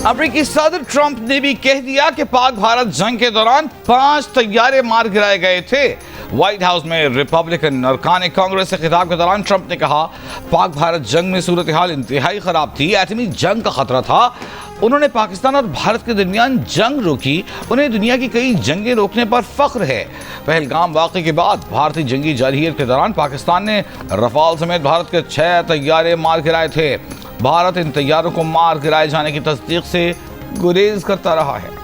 अमेरिकी सदर ट्रंप ने भी कह दिया कि पाक भारत जंग के दौरान 5 तैयारे मार गिराए गए थे। व्हाइट हाउस में रिपब्लिकन अरकान कांग्रेस से खिताब के दौरान ट्रंप ने कहा, पाक भारत जंग में सूरत हाल इंतहाई खराब थी, एटमी जंग का खतरा था। उन्होंने पाकिस्तान और भारत के दरमियान जंग रोकी, उन्हें दुनिया की कई जंगें रोकने पर फख्र है। पहलगाम वाक़े के बाद भारतीय जंगी जारहियत के दौरान पाकिस्तान ने रफाल समेत भारत के 6 तैयारे मार गिराए थे। भारत इन तैयारों को मार गिराए जाने की तस्दीक से गुरेज करता रहा है।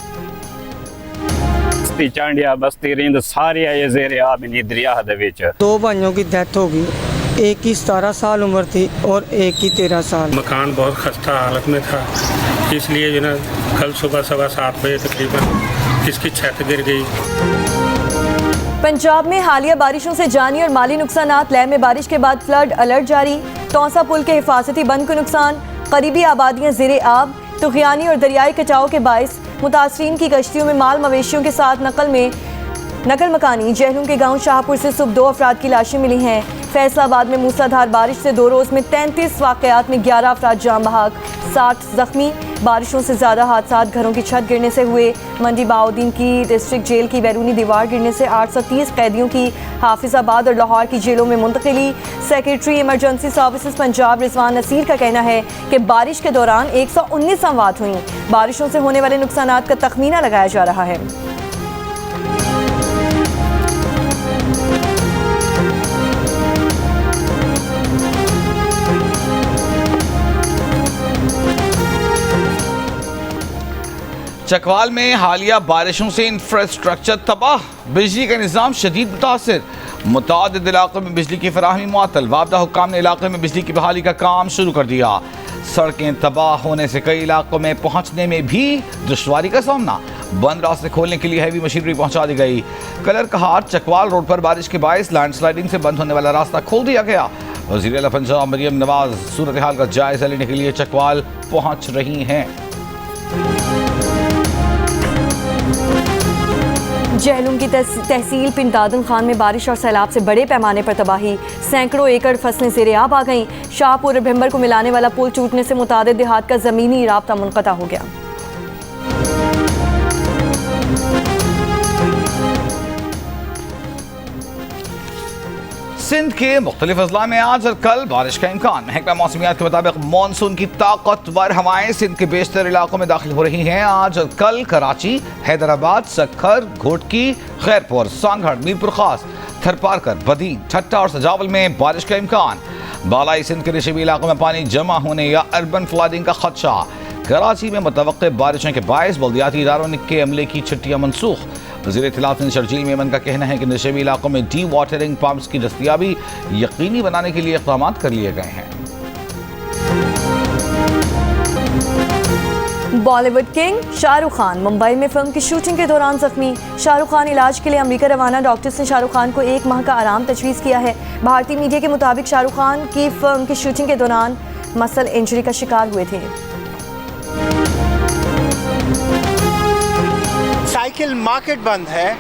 चांडिया बस्ती रिंद सारे आए ज़ेरे आब इन दरिया दे विच। 2 भाइयों की डेथ हो गई, एक की 17 साल उम्र थी और एक की 13 साल। मकान बहुत खस्ता हालत में था, इसलिए जो ना कल सुबह 7:15 बजे तकरीबन इसकी छत गिर गई। पंजाब में हालिया बारिशों से जानी और माली नुकसानात। लय में बारिश के बाद फ्लड अलर्ट जारी। तौसा पुल के हिफाजती बंद को नुकसान, करीबी आबादियां ज़ेरे आब। तुग़यानी और दरियाई कटाव के बायस मुतासरीन की कश्तियों में माल मवेशियों के साथ नकल मकानी। जहलूम के गांव शाहपुर से सुबह 2 अफराद की लाशें मिली हैं। फैसलाबाद में मूसलाधार बारिश से 2 रोज़ में 33 वाक़यात में 11 अफराद जाम बहाक, 60 जख्मी। बारिशों से ज़्यादा हादसात घरों की छत गिरने से हुए। मंडी बाउद्दीन की डिस्ट्रिक्ट जेल की बैरूनी दीवार गिरने से 830 कैदियों की हाफिजाबाद और लाहौर की जेलों में मुंतकिली। Secretary emergency services Punjab Rizwan Naseer का कहना है कि बारिश के दौरान 119 अमवात हुई। बारिशों से होने वाले नुकसानात का तखमीना लगाया जा रहा है। चकवाल में हालिया बारिशों से इंफ्रास्ट्रक्चर तबाह, बिजली का निज़ाम शदीद मुतासिर। मुतादिद इलाकों में बिजली की फराहमी मुअत्तल। वाबदा हुक्काम ने इलाके में बिजली की बहाली का काम शुरू कर दिया। सड़कें तबाह होने से कई इलाकों में पहुंचने में भी दुश्वारी का सामना। बंद रास्ते खोलने के लिए हैवी मशीनरी पहुंचा दी गई। कलर कहाट चकवाल रोड पर बारिश के बायस लैंडस्लाइडिंग से बंद होने वाला रास्ता खोल दिया गया। वज़ीर आला पंजाब मरियम नवाज सूरत हाल का जायजा लेने के लिए चकवाल पहुंच रही हैं। जहलूम की तहसील पिंड दादन खान में बारिश और सैलाब से बड़े पैमाने पर तबाही। सैकड़ों एकड़ फसलें ज़ेरे आब आ गईं। शाहपुर और भिम्बर को मिलाने वाला पुल टूटने से मुतादिद देहात का ज़मीनी राब्ता मुनक़ता हो गया। सिंध के मुख्तलिफ अजला में आज और कल बारिश का इम्कान। महकमा मौसमियात के मुताबिक मानसून की ताकतवर हवाएं सिंध के बेशतर इलाकों में दाखिल हो रही हैं। आज और कल कराची, हैदराबाद, सक्खर, घोटकी, खैरपुर, सांगढ़, मीरपुर खास, थरपारकर, बदीन, ठट्टा और सजावल में बारिश का इम्कान। बालाई सिंध के नशीबी इलाकों में पानी जमा होने या अर्बन फ्लडिंग का खदशा। कराची में मुतवक्के बारिशों के बायस बल्दियाती इदारों के अमले की छुट्टियां मनसूख। वज़ीर इत्तलाफ शर्जील मेमन का कहना है कि नशेबी इलाकों में डी वाटरिंग पंप्स की दस्तयाबी यकीनी बनाने के लिए इक़दाम कर लिए गए हैं। बॉलीवुड किंग शाहरुख खान मुंबई में फिल्म की शूटिंग के दौरान जख्मी। शाहरुख खान इलाज के लिए अमेरिका रवाना। डॉक्टर्स ने शाहरुख खान को 1 माह का आराम तजवीज़ किया है। भारतीय मीडिया के मुताबिक शाहरुख खान की फिल्म की शूटिंग के दौरान मसल इंजरी का शिकार हुए थे। साइकिल मार्केट बंद है,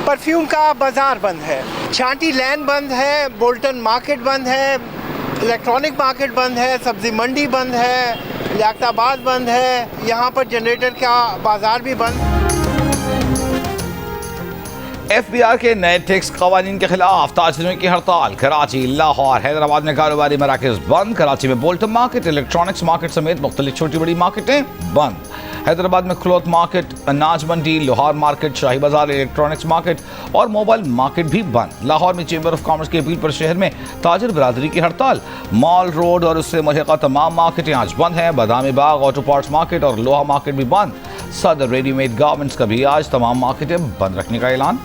परफ्यूम का बाजार बंद है, छांटी लैन बंद है, बोल्टन मार्केट बंद है, इलेक्ट्रॉनिक मार्केट बंद है, सब्जी मंडी बंद है, लियाकताबाद बंद है, यहाँ पर जनरेटर का बाजार भी बंद। FBI के नए टैक्स कवानीन के खिलाफ ताजिरों की हड़ताल। कराची, लाहौर, हैदराबाद में कारोबारी मराकज़ बंद। कराची में बोल्टन मार्केट, इलेक्ट्रॉनिक्स मार्केट समेत मुख्तलिफ छोटी बड़ी मार्केटें बंद। हैदराबाद में क्लॉथ मार्केट, अनाज मंडी, लाहौर मार्केट, शाही बाजार, इलेक्ट्रॉनिक्स मार्केट और मोबाइल मार्केट भी बंद। लाहौर में चेंबर ऑफ कॉमर्स की अपील पर शहर में ताजिर बरादरी की हड़ताल। मॉल रोड और उससे मुल्हिका तमाम मार्केटें आज बंद हैं। Badami Bagh, auto parts market और लोहा मार्केट भी बंद। सदर रेडीमेड गारमेंट्स का भी आज तमाम मार्केटें बंद रखने का ऐलान।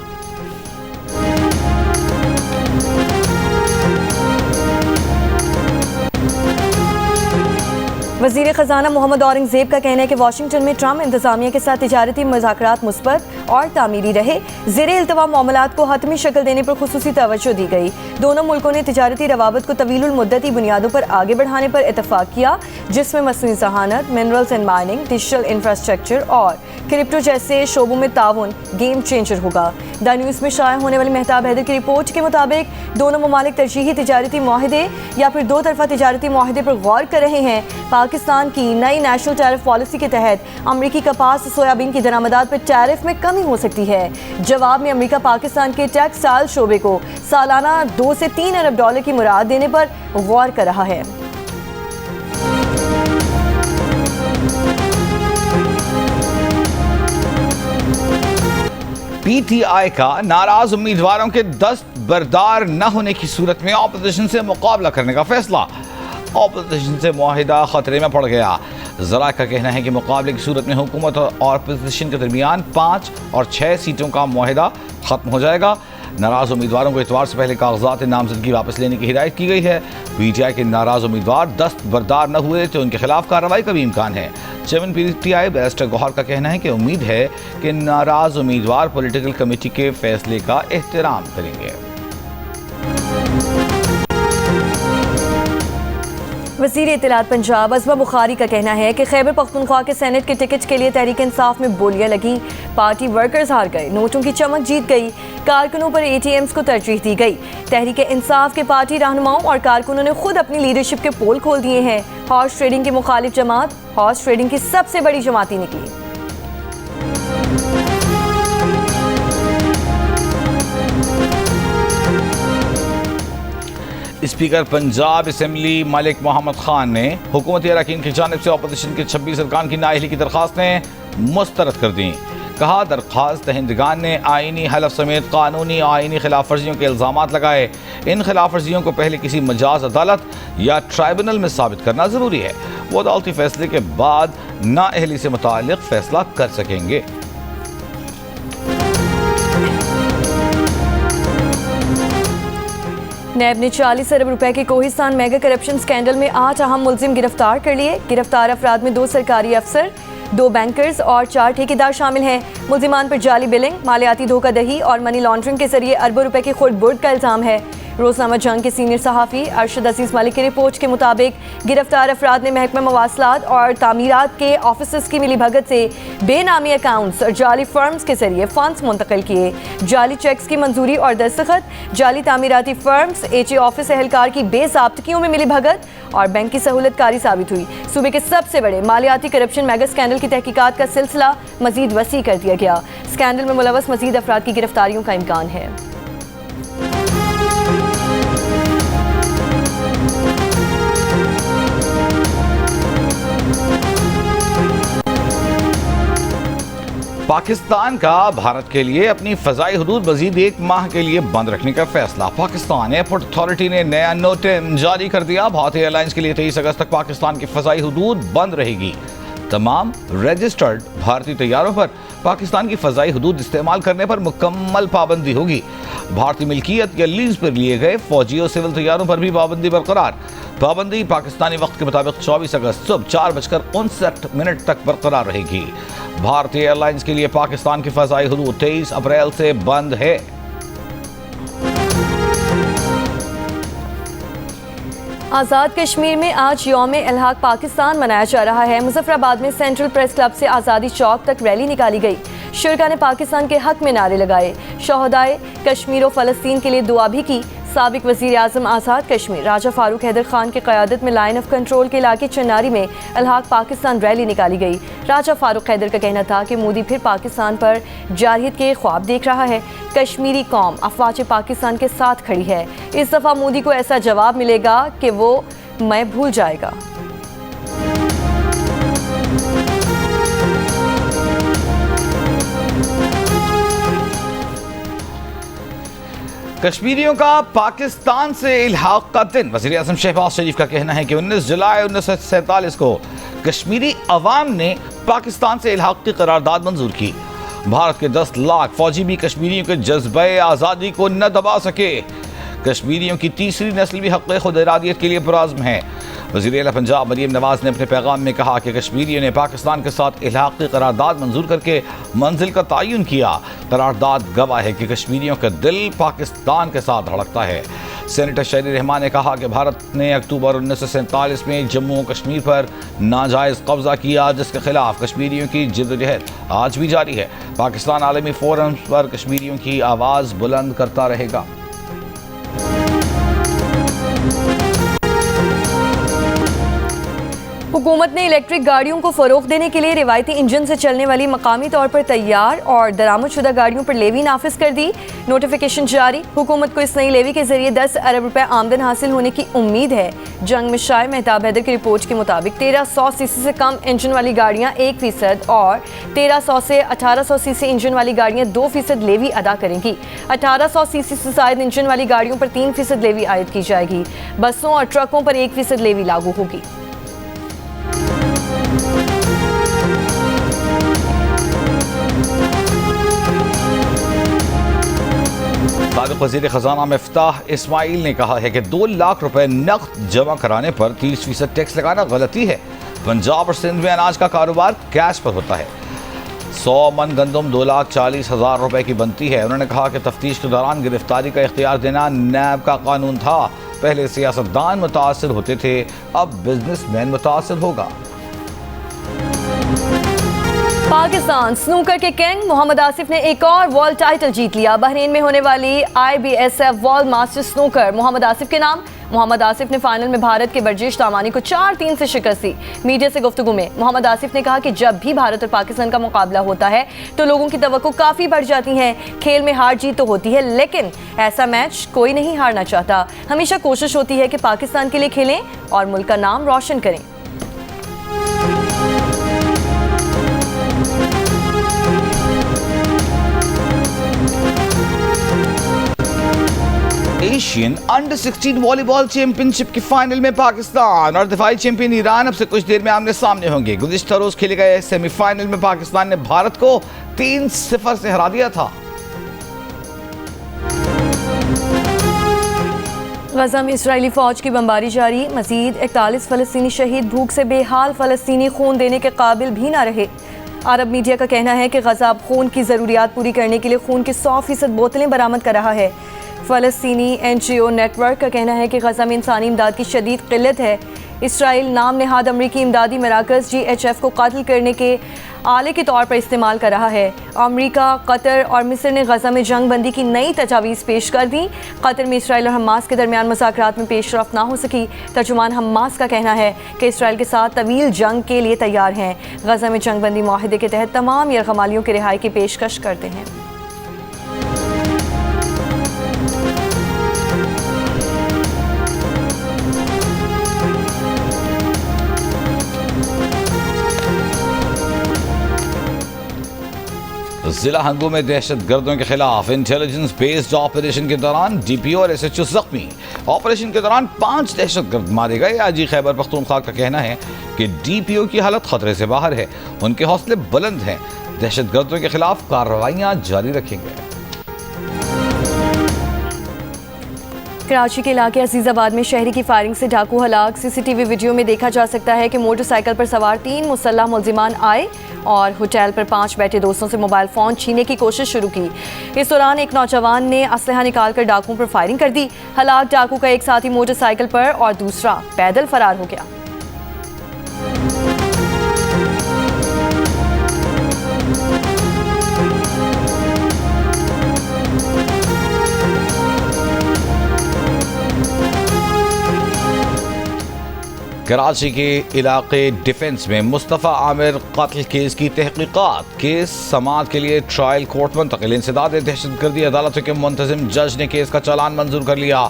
वज़ीर ख़ज़ाना मोहम्मद औरंगज़ेब का कहना है कि वाशिंगटन में ट्रंप इंतज़ामिया के साथ तिजारती मुज़ाकरात मुस्बत और तामीरी रहे। ज़ेरे इल्तवा मामलात को हतमी शक्ल देने पर खुसूसी तवज्जो दी गई। दोनों मुल्कों ने तिजारती रवाबत को तवीलुल मुद्दती बुनियादों पर आगे बढ़ाने पर इत्तफ़ाक़ किया। जिसमें मसनूई ज़हानत, minerals and mining, digital infrastructure और क्रिप्टो जैसे शोबों में ताउन गेम चेंजर होगा। द न्यूज़ में शाया होने वाली मेहताब हैदर की रिपोर्ट के मुताबिक दोनों ममालिक तरजीही तिजारती मुआहदे या फिर दो तरफा तिजारती मुआहदे पर गौर कर रहे हैं। पाकिस्तान की नई नेशनल टैरिफ पॉलिसी के तहत अमरीकी कपास सोयाबीन की दरामदात पर टैरिफ में कमी हो सकती है। जवाब में अमरीका पाकिस्तान के टेक्सटाइल शोबे को सालाना 2 से 3 अरब डॉलर की मुराद देने पर गौर कर रहा है। पीटीआई का नाराज उम्मीदवारों के दस्तबरदार न होने की सूरत में ऑपोजिशन से मुकाबला करने का फैसला। ऑपोजिशन से मुआहिदा खतरे में पड़ गया। जरा का कहना है कि मुकाबले की सूरत में हुकूमत और ऑपोजिशन के दरमियान 5 और 6 सीटों का मुआहिदा खत्म हो जाएगा। नाराज उम्मीदवारों को इतवार से पहले कागजात नामजदगी वापस लेने की हिदायत की गई है। पीटीआई के नाराज उम्मीदवार दस्तबरदार न हुए तो उनके खिलाफ कार्रवाई का भी इम्कान है। चेयरमैन पीटीआई बैरिस्टर गौहर का कहना है कि उम्मीद है कि नाराज उम्मीदवार पॉलिटिकल कमेटी के फैसले का एहतराम करेंगे। वज़ीर इत्तलात पंजाब अज़मा बुखारी का कहना है कि खैबर पख्तूनख्वा के सेनेट के टिकट के लिए तहरीक इंसाफ में बोलियां लगी। पार्टी वर्कर्स हार गए, नोटों की चमक जीत गई, कारकुनों पर एटीएम्स को तरजीह दी गई। तहरीक इंसाफ के पार्टी रहनुमाओं और कारकुनों ने खुद अपनी लीडरशिप के पोल खोल दिए हैं। हॉर्स ट्रेडिंग के मुखालिफ जमात हॉर्स ट्रेडिंग की सबसे बड़ी जमाती निकली। स्पीकर पंजाब असम्बली मलिक मोहम्मद खान ने हुकूमती अरकान की जानिब से अपोजिशन के 26 अरकान की नाअहली की दरख्वास्तें मुस्तरद कर दी। कहा दरख्वास्त दहिंदगान ने आइनी हलफ समेत कानूनी आइनी खिलाफ वर्जियों के इल्ज़ामात लगाए। इन खिलाफ वर्जियों को पहले किसी मजाज अदालत या ट्राइब्यूनल में साबित करना ज़रूरी है। वो अदालती फैसले के बाद नाअहली से मुताल्लिक़ फैसला कर सकेंगे। नैब ने 40 अरब रुपए के कोहिस्तान मेगा करप्शन स्कैंडल में 8 अहम मुल्जिम गिरफ्तार कर लिए। गिरफ्तार अफराद में 2 सरकारी अफसर, 2 बैंकर्स और 4 ठेकेदार शामिल हैं। मुल्जिमान पर जाली बिलिंग, मालियाती धोखाधड़ी और मनी लॉन्ड्रिंग के जरिए अरबों रुपए की खुर्द-बुर्द का इल्जाम है। रोजनामा जंग के सीनियर सहाफ़ी अरशद अजीज मलिक की रिपोर्ट के मुताबिक गिरफ्तार अफराद ने महकमा मवासलात और तामीरात के ऑफिसर्स की मिलीभगत से बेनामी अकाउंट्स और जाली फर्म्स के जरिए फंड्स मुंतकिल किए। जाली चेक्स की मंजूरी और दस्तखत, जाली तामीराती फर्म्स, एचए ऑफिस एहलकार की बेज़ाब्तगियों में मिलीभगत और बैंक की सहूलतकारी साबित हुई। सूबे के सबसे बड़े मालियाती करप्शन मेगा स्कैंडल की तहकीकात का सिलसिला मजीद वसी कर दिया गया। स्कैंडल में मुलव्वस मजीद अफराद की गिरफ्तारियों का इम्कान है। पाकिस्तान का भारत के लिए अपनी फ़ज़ाई हुदूद मज़ीद 1 माह के लिए बंद रखने का फैसला। पाकिस्तान एयरपोर्ट अथॉरिटी ने नया नोटिस जारी कर दिया। भारतीय एयरलाइंस के लिए 23 अगस्त तक पाकिस्तान की फ़ज़ाई हुदूद बंद रहेगी। तमाम रजिस्टर्ड भारतीय तैयारों पर पाकिस्तान की फ़ज़ाई हुदूद इस्तेमाल करने पर मुकम्मल पाबंदी होगी। भारतीय मिल्कियत या लीज पर लिए गए फौजी और सिविल तैयारों पर भी पाबंदी बरकरार। पाबंदी पाकिस्तानी वक्त के मुताबिक 24 अगस्त सुबह 4:59 तक बरकरार रहेगी। भारतीय एयरलाइंस के लिए पाकिस्तान की फ़ज़ाई हुदूद 23 अप्रैल से बंद है। आज़ाद कश्मीर में आज यौम इल्हाक पाकिस्तान मनाया जा रहा है। मुजफ्फराबाद में सेंट्रल प्रेस क्लब से आज़ादी चौक तक रैली निकाली गई। शुरका ने पाकिस्तान के हक में नारे लगाए। शोहदाए कश्मीर और फ़लस्तीन के लिए दुआ भी की। साबिक वज़ीर आज़म आज़ाद कश्मीर राजा फारूक हैदर खान की क़यादत में लाइन ऑफ कंट्रोल के इलाके चन्नारी में इल्हाक पाकिस्तान रैली निकाली गई। राजा फारूक हैदर का कहना था कि मोदी फिर पाकिस्तान पर जारहियत के ख्वाब देख रहा है। कश्मीरी कौम अफवाज पाकिस्तान के साथ खड़ी है। इस दफ़ा मोदी को ऐसा जवाब मिलेगा कि वो मैं भूल जाएगा। कश्मीरियों का पाकिस्तान से इल्हाक का दिन। वज़ीर आज़म शहबाज शरीफ का कहना है कि 19 जुलाई 1947 को कश्मीरी अवाम ने पाकिस्तान से इल्हाक की करारदाद मंजूर की। भारत के 10 लाख फौजी भी कश्मीरियों के जज्बे आज़ादी को न दबा सके। कश्मीरियों की तीसरी नस्ल भी हक़ खुद इरादियत के लिए पुरअज़्म है। वज़ीर आला पंजाब मरीम नवाज़ ने अपने पैगाम में कहा कि कश्मीरियों ने पाकिस्तान के साथ इल्हाक की करारदाद मंजूर करके मंजिल का तयन किया। करारदाद गवाह है कि कश्मीरियों का दिल पाकिस्तान के साथ धड़कता है। सेनेटर शहरी रहमान ने कहा कि भारत ने अक्टूबर 1947 में जम्मू कश्मीर पर नाजायज़ कब्जा किया, जिसके खिलाफ कश्मीरियों की जिद्दोजहद आज भी जारी है। पाकिस्तान आलमी फोरम पर कश्मीरियों की आवाज़ बुलंद करता रहेगा। हुकूमत ने इलेक्ट्रिक गाड़ियों को फ़रोग़ देने के लिए रिवायती इंजन से चलने वाली मकामी तौर पर तैयार और दरामदशुदा गाड़ियों पर लेवी नाफिज कर दी। नोटिफिकेशन जारी। हुकूमत को इस नई लेवी के जरिए 10 अरब रुपए आमदन हासिल होने की उम्मीद है। जंग में शाय मेहताब हैदर की रिपोर्ट के मुताबिक 1300 सीसी से कम इंजन वाली गाड़ियाँ 1% और 1300 से 1800 सीसी इंजन वाली गाड़ियाँ 2% लेवी अदा करेंगी। 1800 सीसी से ज़ायद इंजन वाली गाड़ियों पर 3% लेवी आयद की जाएगी। बसों और ट्रकों पर 1% लेवी लागू होगी। साबिक़ वज़ीर ख़ज़ाना मिफ्ताह इस्माइल ने कहा है कि 2 लाख रुपए नक़द जमा कराने पर 30% टैक्स लगाना गलती है। पंजाब और सिंध में अनाज का कारोबार कैश पर होता है। 100 मन गंदम 2,40,000 रुपए की बनती है। उन्होंने कहा कि तफ्तीश के दौरान गिरफ्तारी का इख्तियार देना नैब का कानून था। पहले सियासतदान मुतासिर होते थे, अब बिजनेसमैन मुतासिर होगा। पाकिस्तान स्नूकर के किंग मोहम्मद आसिफ ने एक और वर्ल्ड टाइटल जीत लिया। बहरीन में होने वाली IBSF world master snooker Mohammad Asif के नाम। मोहम्मद आसिफ ने फाइनल में भारत के बर्जिश तामानी को 4-3 से शिकस्त दी। मीडिया से गुफ्तगू में मोहम्मद आसिफ ने कहा कि जब भी भारत और पाकिस्तान का मुकाबला होता है तो लोगों की तवक्को काफ़ी बढ़ जाती हैं। खेल में हार जीत तो होती है, लेकिन ऐसा मैच कोई नहीं हारना चाहता। हमेशा कोशिश होती है कि पाकिस्तान के लिए खेलें और मुल्क का नाम रोशन करें। एशियन अंडर 16 वॉलीबॉल चैंपियनशिप की फाइनल में पाकिस्तान और दफाई चैंपियन ईरान अब से कुछ देर में आमने सामने होंगे। गुज़िश्ता रोज खेले गए सेमीफाइनल में पाकिस्तान ने भारत को 3-0 से हरा दिया था। गजा में इजरायली फौज की बमबारी जारी। मजीद 41 फ़लस्तीनी शहीद। भूख से बेहाल फ़लस्तीनी खून देने के काबिल भी ना रहे। अरब मीडिया का कहना है कि गजा अब खून की ज़रूरियात पूरी करने के लिए खून की 100% बोतलें बरामद कर रहा है। फ़लस्तीनी NGO नेटवर्क का कहना है कि गजा में इंसानी इमदाद की शदीद किल्लत है। इसराइल नाम नहाद अमरीकी इमदादी मराकज़ GHF को कत्ल करने के आले के तौर पर इस्तेमाल कर रहा है। अमरीका, कतर और मिस्र ने गजा में जंग बंदी की नई तजावीज़ पेश कर दी। कतर में इसराइल और हमास के दरमियान मुज़ाकरात में पेशरफ्त ना हो सकी। तर्जुमान हमास का कहना है कि इसराइल के साथ तवील जंग के लिए तैयार हैं। गजा में जंग बंदी मुआहदे के तहत तमाम यरगमालियों की रिहाई की पेशकश करते हैं। जिला हंगू में दहशत गर्दों के खिलाफ इंटेलिजेंस बेस्ड ऑपरेशन के दौरान DPO और SHO जख्मी। ऑपरेशन के दौरान 5 दहशत गर्द मारे गए। आजी खैबर पख्तूनख्वा का कहना है कि DPO की हालत खतरे से बाहर है, उनके हौसले बुलंद हैं। दहशत गर्दों के खिलाफ कार्रवाइयां जारी रखेंगे। कराची के इलाके अजीज़ाबाद में शहरी की फायरिंग से डाकू हलाक। CCTV वीडियो में देखा जा सकता है कि मोटरसाइकिल पर सवार 3 मुसल्लह मुलजिमान आए और होटल पर 5 बैठे दोस्तों से मोबाइल फ़ोन छीनने की कोशिश शुरू की। इस दौरान एक नौजवान ने असलहा निकालकर डाकुओं पर फायरिंग कर दी। हलाक डाकू का एक साथी मोटरसाइकिल पर और दूसरा पैदल फरार हो गया। कराची के इलाके डिफेंस में मुस्तफ़ा आमिर कत्ल केस की तहकीकात। केस समाअत के लिए ट्रायल कोर्ट मुंतकिल। इंसदाद दहशतगर्दी अदालतों के मुंतजिम जज ने केस का चालान मंजूर कर लिया।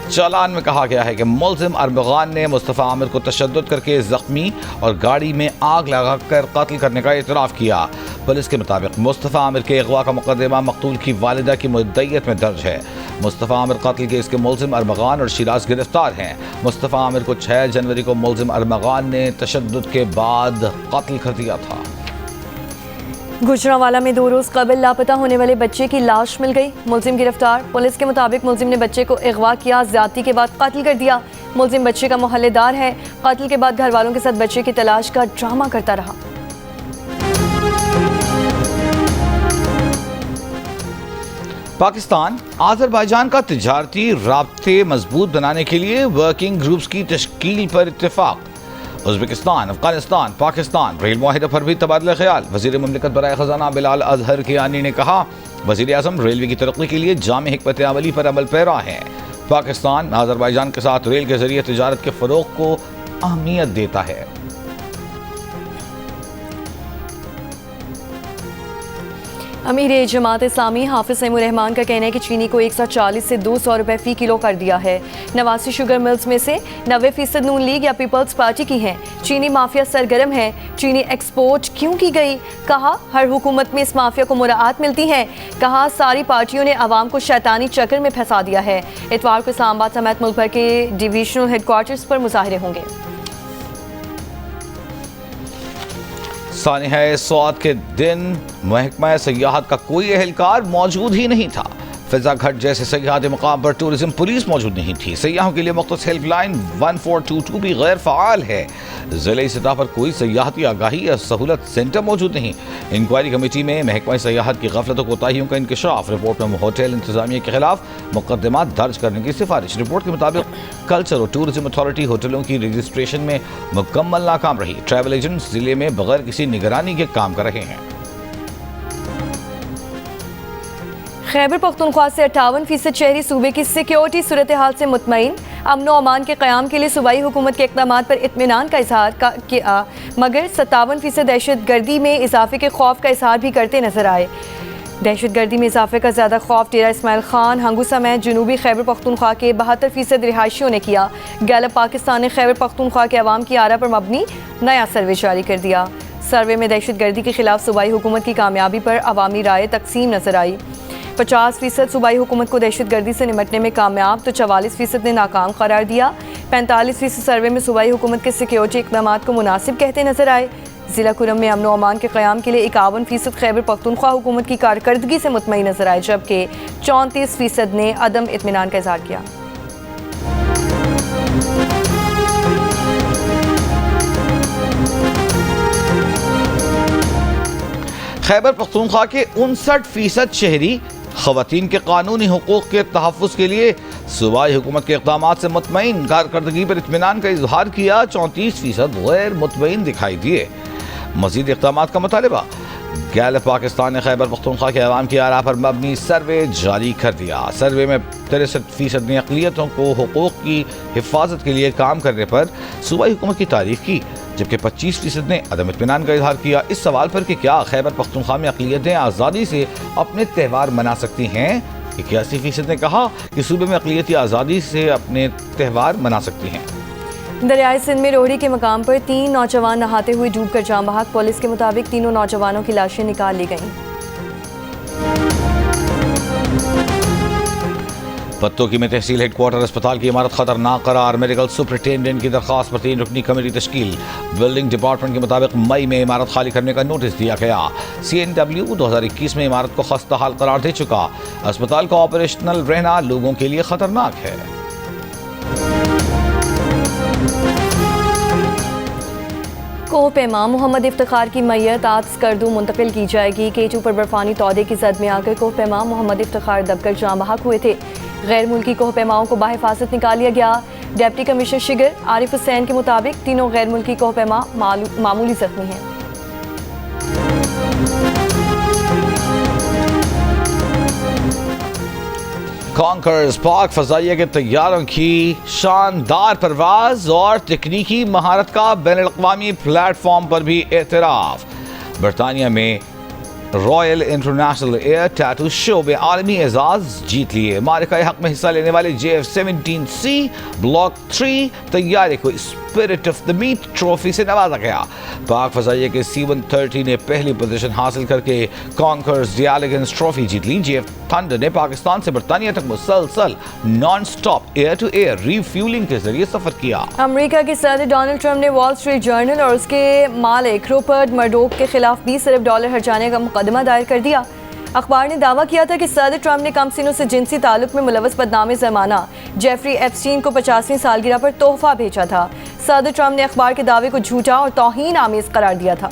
चालान में कहा गया है कि मुलजिम अरबगान ने मुस्तफ़ा आमिर को तशद्दुद करके ज़ख्मी और गाड़ी में आग लगाकर कत्ल करने का इतराफ़ किया। पुलिस के मुताबिक मुस्तफ़ा आमिर के अगवा का मुकदमा मकतूल की वालिदा की मुद्दईयत में दर्ज है। मुस्तफ़ा आमिर कत्ल केस के मुलजिम अरबगान और शिराज गिरफ्तार हैं। मुस्तफ़ा आमिर को 6 जनवरी को मुलजिम अरबगान ने तशद्दुद के बाद कत्ल कर दिया था। गुजरांवाला में 2 रोज़ कबल लापता होने वाले बच्चे की लाश मिल गई। मुलजिम गिरफ्तार। पुलिस के मुताबिक मुलजिम ने बच्चे को अगवा किया, ज़्यादती के बाद कत्ल कर दिया। मुलजिम बच्चे का मोहल्लेदार है। कत्ल के बाद घर वालों के साथ बच्चे की तलाश का ड्रामा करता रहा। पाकिस्तान आज़रबाईजान का तिजारती राब्ते मजबूत बनाने के लिए वर्किंग ग्रुप्स की तश्कील पर इत्तेफाक। उज़्बेकिस्तान, अफगानिस्तान, पाकिस्तान रेल मुआहिदे पर भी तबादला ख्याल। वज़ीर मुमलिकत बराए ख़जाना बिलाल अज़हर कियानी ने कहा, वज़ीर आज़म रेलवे की तरक्की के लिए जामे हिकमत अमली पर अमल पैरा है। पाकिस्तान आज़रबाईजान के साथ रेल के जरिए तिजारत के फ़रोग़ को अहमियत देता है। अमीर जमात इस्लामी हाफिज सईमुर रहमान का कहना है कि चीनी को 140 से 200 रुपए फ़ी किलो कर दिया है। 89 शुगर मिल्स में से 90% नून लीग या पीपल्स पार्टी की हैं। चीनी माफिया सरगर्म है। चीनी एक्सपोर्ट क्यों की गई? कहा, हर हुकूमत में इस माफिया को मुराआत मिलती है। कहा, सारी पार्टियों ने आवाम को शैतानी चक्कर में फंसा दिया है। इतवार को इस्लामाबाद समेत मुल्क भर के डिविजनल हेडक्वार्टर्स पर मुजाहरे होंगे। सानिया-ए-सौद के दिन महकमा सयाहत का कोई एहलकार मौजूद ही नहीं था। फिजा घाट जैसे सयाहती मकाम पर टूरिज्म पुलिस मौजूद नहीं थी। सयाहों के लिए मुख्तस हेल्पलाइन 1422 भी गैर फ़ाल है। ज़िले सतह पर कोई सयाहती आगाही या सहूलत सेंटर मौजूद नहीं। इंक्वायरी कमेटी में महकमा सयाहत की गफलत और कोताहियों का इंकशाफ। रिपोर्ट में होटल इंतजामिया के खिलाफ मुकदमा दर्ज करने की सिफारिश। रिपोर्ट के मुताबिक कल्चर और टूरिज्म अथॉरिटी होटलों की रजिस्ट्रेशन में मुकम्मल नाकाम रही। ट्रैवल एजेंट्स जिले में बगैर किसी निगरानी के काम कर रहे हैं। खैबर पख्तूनख्वा से 58% शहरी सूबे की सिक्योरिटी सूरत हाल से मुतमईन। अमन व अमान के क़याम के लिए सूबाई हुकूमत के इक़दामात पर इत्मीनान का इजहार किया, मगर 57% दहशत गर्दी में इजाफे के खौफ का इजहार भी करते नजर आए। दहशत गर्दी में इजाफे का ज़्यादा खौफ डेरा इस्माइल खान, हंगू समेत जनूबी खैबर पख्तूनख्वा के 72% रिहायशियों ने किया। गैलप पाकिस्तान ने खैबर पख्तूनख्वा के अवाम की आरा पर मबनी नया सर्वे जारी कर दिया। सर्वे में दहशत गर्दी के खिलाफ सूबाई हुकूमत की कामयाबी पर अवामी राय तकसीम नजर आई। 50% सूबाई हुकूमत को दहशत गर्दी से निमटने में कामयाब तो 44% ने नाकाम करार दिया। 45% सर्वे में सूबाई हुकूमत के सिक्योरिटी इक़दामात को मुनासिब कहते नजर आए। ज़िला कुरम में अमन व अमान के क़याम के लिए 51% खैबर पख्तूनख्वा हुकूमत की कारकर्दगी से मुतमईन नजर आए, जबकि 34% ने अदम इत्मीनान का इज़हार किया। खैबर पख्तूनख्वा के 59% शहरी ख़वातीन के कानूनी हुकूक़ के तहफ़्फ़ुज़ के लिए सूबाई हुकूमत के इक़दामात से मुतमईन। कारकर्दगी पर इत्मीनान का इजहार किया। 34% गैर मुतमईन दिखाई दिए। मज़ीद इक़दामात का मुतालिबा। गैलप पाकिस्तान ने खैबर पख्तूनख्वा के अवाम की आरा पर मबनी सर्वे जारी कर दिया। सर्वे में 63% ने अक़लियतों को हुकूक़ की हिफाजत के लिए काम करने पर सूबाई हुकूमत की तारीफ़ की, जबकि 25% ने अदम इत्मीनान का इजहार किया। इस सवाल पर कि क्या खैबर पख्तूनख्वा में अक़लियतें आज़ादी से अपने त्यौहार मना सकती हैं, 81% ने कहा कि सूबे में अक़लियती आज़ादी से अपने त्यौहार मना सकती हैं। दरियाए सिंध में रोहड़ी के मकाम पर 3 नौजवान नहाते हुए डूबकर जाम बहक। पुलिस के मुताबिक तीनों नौजवानों की लाशें निकाल ली गईं। पत्तोकी में तहसील हेडक्वार्टर अस्पताल की इमारत खतरनाक करार। मेडिकल सुपरिटेंडेंट की दरख्वास्त पर 3 रुकनी कमेटी तश्कील। बिल्डिंग डिपार्टमेंट के मुताबिक मई में इमारत खाली करने का नोटिस दिया गया। CNW 2021 में इमारत को खस्ता हाल करार दे चुका। अस्पताल का ऑपरेशनल रहना लोगों के लिए खतरनाक है। कोह पैमा मोहम्मद इफ्तिखार की मैयत आज स्कर्दू मुंतकिल की जाएगी। K2 पर बर्फानी तौदे की जद में आकर कोह पैमा मोहम्मद इफ्तिखार दबकर जाम बहक हुए थे। गैर मुल्की कोह पैमाओं को बाहिफाजत निकाल लिया गया। डिप्टी कमिश्नर शिगर आरिफ हुसैन के मुताबिक तीनों गैर मुल्की कोह पैमा मामूली जख्मी हैं। कॉन्कर्स पाक फजाइया के तैयारों की शानदार परवाज और तकनीकी महारत का बैनुल-अक़वामी प्लेटफॉर्म पर भी एतराफ़। बरतानिया में royal international air tattoo show में आलमी एजाज जीत लिए। मारिका हक में हिस्सा लेने वाले JF-17C ब्लॉक 3 तैयारे को spirit of the meet trophy से नवाजा गया। पाक फजाइया के C-130 ने पहली पोजीशन हासिल करके कॉन्कर्स द एलिगेंस ट्रॉफी जीत ली। JF थंडर ने पाकिस्तान से बरतानिया तक मुसलसल non stop air to air refuelling के जरिए सफर किया। अमेरिका के सदर डोनाल्ड ट्रंप ने वॉल स्ट्रीट जर्नल और उसके मालिक रूपर्ट मर्डोक के खिलाफ $20 अरब हर्जाने का मुकदमा दायर कर दिया। अखबार ने दावा किया था कि सदर ट्रंप ने कमसिनों से जिनसी ताल्लुक में मुलव्वस बदनाम ज़माना जेफरी एप्स्टीन को 50वीं सालगिरह पर तोहफा भेजा था। सदर ट्रंप ने अखबार के दावे को झूठा और तौहीन आमेज करार दिया था।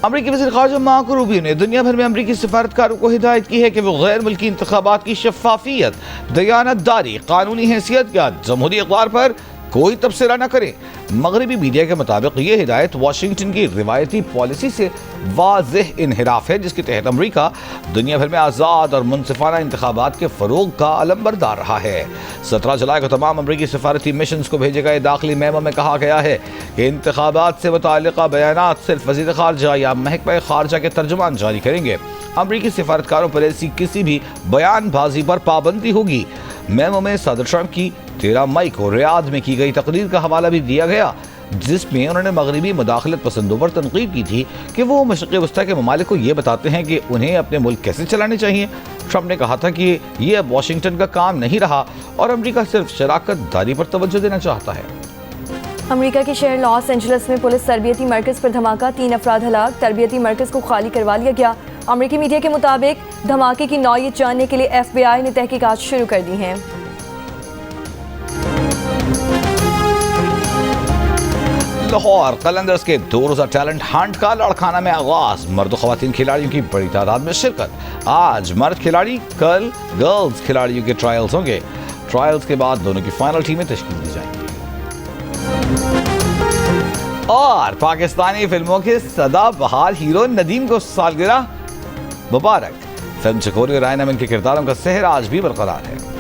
अमरीकी वज़ीर ख़ारजा मार्को रूबियो ने दुनिया भर में अमरीकी सफारतकारों को हिदायत की है कि वो गैर मुल्की इंतखाबात की शफाफियत, दयानतदारी, कानूनी हैसियत या जमहूरी इक़दार पर कोई तबसरा न करें। मगरबी मीडिया के मुताबिक ये हिदायत वाशिंगटन की रिवायती पॉलिसी से वाज़ेह इनहिराफ है, जिसके तहत अमरीका दुनिया भर में आज़ाद और मुनसिफाना इंतखाबात के फ़रोग़ का अलंबरदार रहा है। 17 जुलाई को तमाम अमरीकी सफारती मिशंस को भेजे गए दाखिली मेमो में कहा गया है कि इंतखाबात से मुताल्लिक़ा बयानात सिर्फ वज़ीर ख़ारजा या महकमा ख़ारजा के तर्जुमान जारी करेंगे। अमरीकी सफारतकारों पर ऐसी किसी भी बयानबाजी पर पाबंदी होगी। मेमो में सदर ट्रंप की 13 मई को रियाद में की गई तकरीर का हवाला भी दिया गया, जिसमें उन्होंने मगरबी मुदाखलत पसंदों पर तनकीद की थी कि वो मशरिक़ी वस्ता के ममालिक को ये बताते हैं कि उन्हें अपने मुल्क कैसे चलाने चाहिए। ट्रंप ने कहा था कि ये अब वाशिंगटन का काम नहीं रहा और अमरीका सिर्फ शराकत दारी पर तवज्जो देना चाहता है। अमेरिका के शहर लॉस एंजल्स में पुलिस तरबियती मरकज़ पर धमाका, 3 अफराद हलाक, तरबियती मरकज़ को खाली करवा लिया गया। अमेरिकी मीडिया के मुताबिक धमाके की नौयत जानने के लिए FBI ने तहकीकात शुरू कर दी हैं। लाहौर कलंदर्स के 2 रोज़ा टैलेंट हंट का लड़खाना में आगाज, मर्द और ख़वातीन खिलाड़ियों की बड़ी तादाद में शिरकत। आज मर्द खिलाड़ी, कल गर्ल्स खिलाड़ियों के ट्रायल्स होंगे। ट्रायल्स के बाद दोनों की फाइनल टीमें तश्कील दी जाएंगी। और पाकिस्तानी फिल्मों के सदाबहार हीरो नदीम को सालगिरह मुबारक। फिल्म चकोरी और रायना में इनके किरदारों का सहर आज भी बरकरार है।